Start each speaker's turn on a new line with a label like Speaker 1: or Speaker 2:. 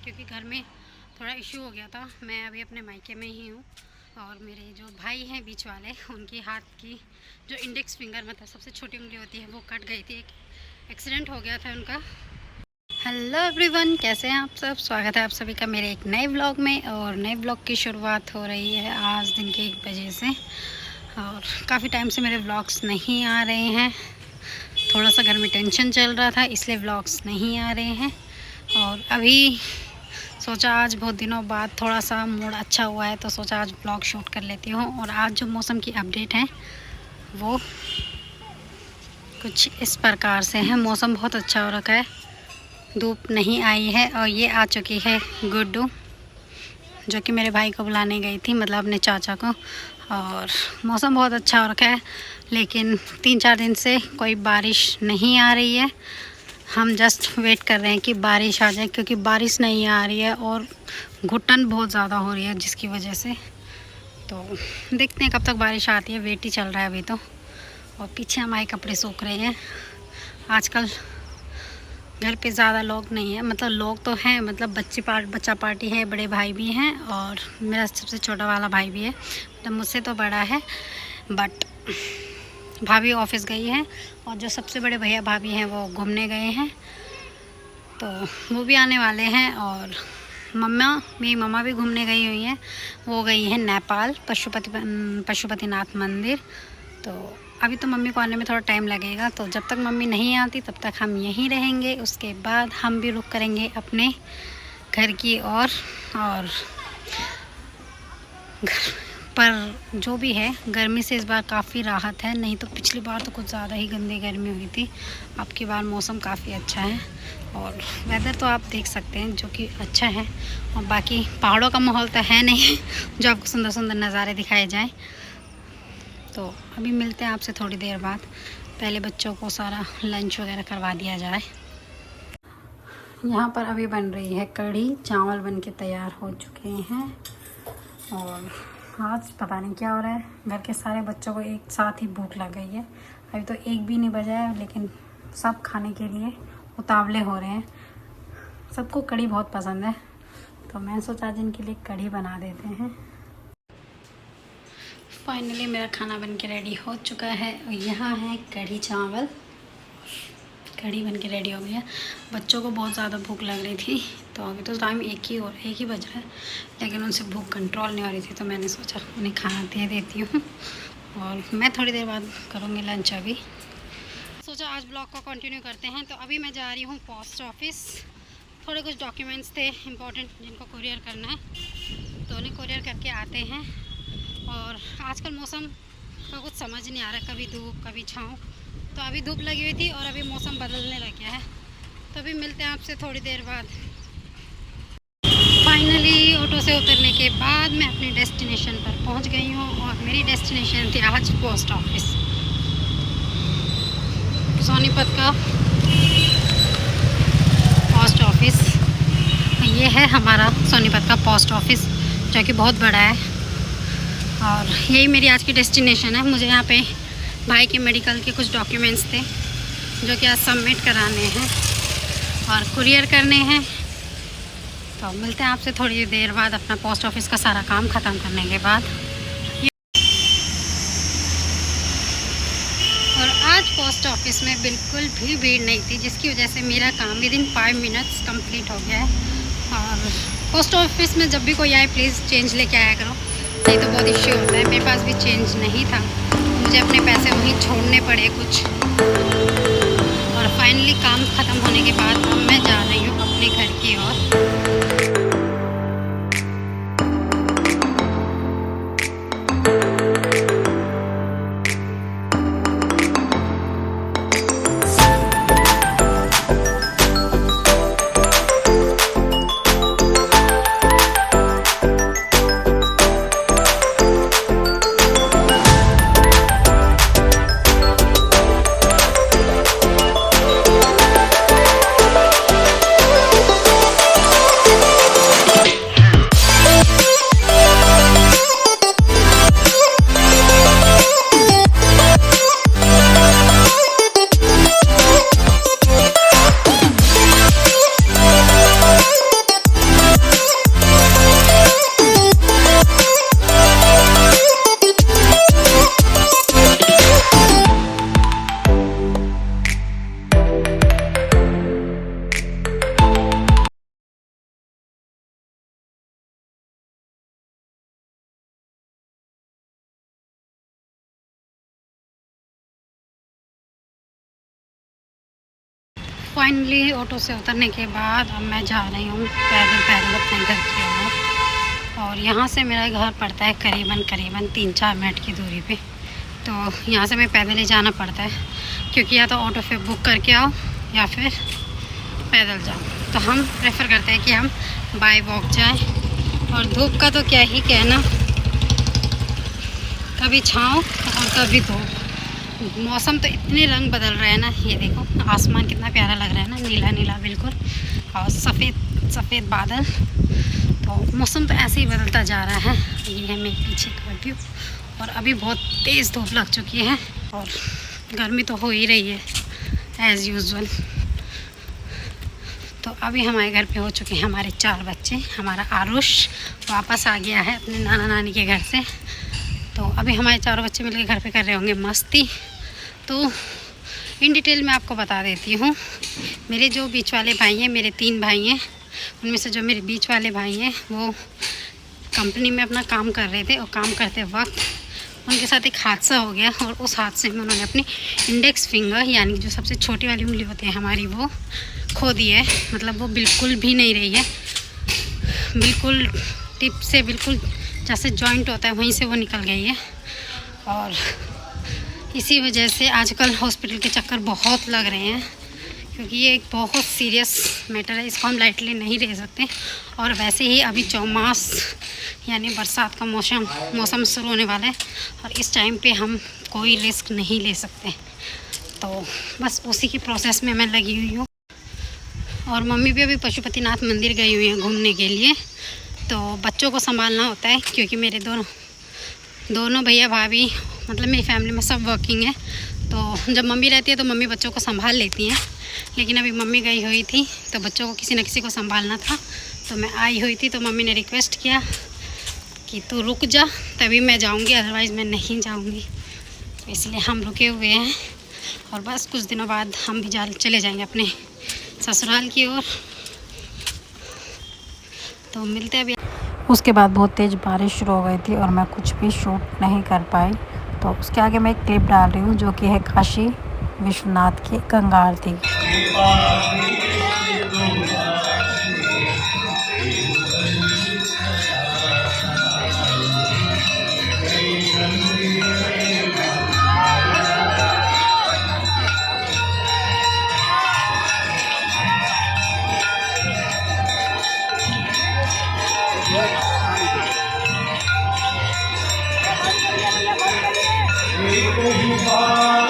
Speaker 1: क्योंकि घर में थोड़ा इशू हो गया था। मैं अभी अपने मायके में ही हूँ और मेरे जो भाई हैं बीच वाले, उनकी हाथ की जो इंडेक्स फिंगर मतलब सबसे छोटी उंगली होती है वो कट गई थी। एक एक्सीडेंट हो गया था उनका। हेलो एवरीवन, कैसे हैं आप सब। स्वागत है आप सभी का मेरे एक नए व्लॉग में। और नए व्लॉग की शुरुआत हो रही है आज दिन के 1 बजे से। और काफ़ी टाइम से मेरे व्लॉग्स नहीं आ रहे हैं, थोड़ा सा घर में टेंशन चल रहा था इसलिए व्लॉग्स नहीं आ रहे हैं। और अभी सोचा आज बहुत दिनों बाद थोड़ा सा मूड अच्छा हुआ है तो सोचा आज व्लॉग शूट कर लेती हूँ। और आज जो मौसम की अपडेट है वो कुछ इस प्रकार से है। मौसम बहुत अच्छा हो रखा है, धूप नहीं आई है। और ये आ चुकी है गुड्डू, जो कि मेरे भाई को बुलाने गई थी, मतलब अपने चाचा को। और मौसम बहुत अच्छा हो रखा है, लेकिन 3-4 दिन से कोई बारिश नहीं आ रही है। हम जस्ट वेट कर रहे हैं कि बारिश आ जाए, क्योंकि बारिश नहीं आ रही है और घुटन बहुत ज़्यादा हो रही है जिसकी वजह से। तो देखते हैं कब तक बारिश आती है, वेट ही चल रहा है अभी तो। और पीछे हमारे कपड़े सूख रहे हैं। आजकल घर पे ज़्यादा लोग नहीं हैं, मतलब लोग तो हैं, मतलब बच्चा पार्टी है, बड़े भाई भी हैं और मेरा सबसे छोटा वाला भाई भी है, मतलब मुझसे तो बड़ा है। बट भाभी ऑफिस गई है और जो सबसे बड़े भैया भाभी हैं वो घूमने गए हैं, तो वो भी आने वाले हैं। और मेरी मम्मा भी घूमने गई हुई हैं, वो गई हैं नेपाल पशुपतिनाथ मंदिर। तो अभी तो मम्मी को आने में थोड़ा टाइम लगेगा, तो जब तक मम्मी नहीं आती तब तक हम यहीं रहेंगे। उसके बाद हम भी रुक करेंगे अपने घर की और घर पर जो भी है गर्मी से इस बार काफ़ी राहत है, नहीं तो पिछली बार तो कुछ ज़्यादा ही गंदी गर्मी हुई थी। अब की बार मौसम काफ़ी अच्छा है और वेदर तो आप देख सकते हैं जो कि अच्छा है। और बाकी पहाड़ों का माहौल तो है नहीं जो आपको सुंदर सुंदर नज़ारे दिखाए जाएं। तो अभी मिलते हैं आपसे थोड़ी देर बाद। पहले बच्चों को सारा लंच वगैरह करवा दिया जाए। यहाँ पर अभी बन रही है कढ़ी, चावल बन के तैयार हो चुके हैं। और आज पता नहीं क्या हो रहा है, घर के सारे बच्चों को एक साथ ही भूख लग गई है। अभी तो 1 भी नहीं बजा है, लेकिन सब खाने के लिए उतावले हो रहे हैं। सबको कढ़ी बहुत पसंद है, तो मैं सोचा आज इनके लिए कढ़ी बना देते हैं। फाइनली मेरा खाना बन के रेडी हो चुका है और यहाँ है कढ़ी चावल। कढ़ी बन के रेडी हो गई है। बच्चों को बहुत ज़्यादा भूख लग रही थी, तो अभी तो टाइम 1 ही बज रहा है, लेकिन उनसे भूख कंट्रोल नहीं हो रही थी, तो मैंने सोचा उन्हें खाना दे देती हूँ। और मैं थोड़ी देर बाद करूँगी लंच। अभी सोचा आज ब्लॉग को कंटिन्यू करते हैं। तो अभी मैं जा रही हूँ पोस्ट ऑफिस। थोड़े कुछ डॉक्यूमेंट्स थे इम्पोर्टेंट जिनको कुरियर करना है, तो उन्हें कुरियर करके आते हैं। और आजकल मौसम का कुछ समझ नहीं आ रहा, कभी धूप कभी छाँव। तो अभी धूप लगी हुई थी और अभी मौसम बदलने लग गया है, तो अभी मिलते हैं आपसे थोड़ी देर बाद। फाइनली ऑटो से उतरने के बाद मैं अपनी डेस्टिनेशन पर पहुंच गई हूं और मेरी डेस्टिनेशन थी आज पोस्ट ऑफिस, सोनीपत का पोस्ट ऑफिस। ये है हमारा सोनीपत का पोस्ट ऑफिस, जो कि बहुत बड़ा है। और यही मेरी आज की डेस्टिनेशन है। मुझे यहाँ पे भाई के मेडिकल के कुछ डॉक्यूमेंट्स थे जो कि आज सबमिट कराने हैं और कुरियर करने हैं। तो मिलते हैं आपसे थोड़ी देर बाद अपना पोस्ट ऑफिस का सारा काम ख़त्म करने के बाद। और आज पोस्ट ऑफिस में बिल्कुल भी भीड़ नहीं थी, जिसकी वजह से मेरा काम विद इन 5 मिनट्स कंप्लीट हो गया है। और पोस्ट ऑफिस में जब भी कोई आए प्लीज़ चेंज लेके आया करो, नहीं तो बहुत इश्यू होता है। मेरे पास भी चेंज नहीं था, मुझे अपने पैसे वहीं छोड़ने पड़े कुछ। और फाइनली काम ख़त्म होने के बाद अब मैं जा रही हूँ अपने घर की ओर। फाइनली ऑटो से उतरने के बाद अब मैं जा रही हूँ पैदल अपने घर की ओर। और यहाँ से मेरा घर पड़ता है करीबन 3-4 मिनट की दूरी पे। तो यहाँ से मैं पैदल ही जाना पड़ता है, क्योंकि या तो ऑटो पे बुक करके आओ या फिर पैदल जाओ। तो हम प्रेफर करते हैं कि हम बाय वॉक जाएं। और धूप का तो क्या ही कहना, कभी छाँव और कभी धूप। मौसम तो इतने रंग बदल रहे हैं ना, ये देखो आसमान कितना प्यारा लग रहा है ना, नीला नीला बिल्कुल, और सफ़ेद बादल। तो मौसम तो ऐसे ही बदलता जा रहा है। ये है मेरे पीछे का व्यू। और अभी बहुत तेज़ धूप लग चुकी है और गर्मी तो हो ही रही है एज़ यूजुअल। तो अभी हमारे घर पे हो चुके हैं हमारे 4 बच्चे। हमारा आरुष वापस आ गया है अपने नाना नानी के घर से। तो अभी हमारे 4 बच्चे मिलकर घर पे कर रहे होंगे मस्ती। तो इन डिटेल में आपको बता देती हूँ, मेरे जो बीच वाले भाई हैं, मेरे 3 भाई हैं, उनमें से जो मेरे बीच वाले भाई हैं वो कंपनी में अपना काम कर रहे थे और काम करते वक्त उनके साथ एक हादसा हो गया। और उस हादसे में उन्होंने अपनी इंडेक्स फिंगर, यानी जो सबसे छोटी वाली उंगली होती है हमारी, वो खो दी है। मतलब वो बिल्कुल भी नहीं रही है, बिल्कुल टिप से बिल्कुल जैसे जॉइंट होता है वहीं से वो निकल गई है। और इसी वजह से आजकल हॉस्पिटल के चक्कर बहुत लग रहे हैं, क्योंकि ये एक बहुत सीरियस मैटर है, इसको हम लाइटली नहीं ले सकते। और वैसे ही अभी चौमास यानी बरसात का मौसम शुरू होने वाला है और इस टाइम पे हम कोई रिस्क नहीं ले सकते। तो बस उसी की प्रोसेस में मैं लगी हुई हूँ। और मम्मी भी अभी पशुपतिनाथ मंदिर गई हुई हैं घूमने के लिए। तो बच्चों को संभालना होता है, क्योंकि मेरे दोनों भैया भाभी, मतलब मेरी फैमिली में सब वर्किंग है। तो जब मम्मी रहती है तो मम्मी बच्चों को संभाल लेती हैं, लेकिन अभी मम्मी गई हुई थी तो बच्चों को किसी न किसी को संभालना था। तो मैं आई हुई थी तो मम्मी ने रिक्वेस्ट किया कि तू रुक जा, तभी मैं जाऊंगी, अदरवाइज़ मैं नहीं जाऊंगी। तो इसलिए हम रुके हुए हैं और बस कुछ दिनों बाद हम भी चले जाएंगे अपने ससुराल की ओर। तो मिलते हैं अभी। उसके बाद बहुत तेज़ बारिश शुरू हो गई थी और मैं कुछ भी शूट नहीं कर पाई। तो उसके आगे मैं एक क्लिप डाल रही हूँ जो कि है काशी विश्वनाथ की गंगा आरती।
Speaker 2: एक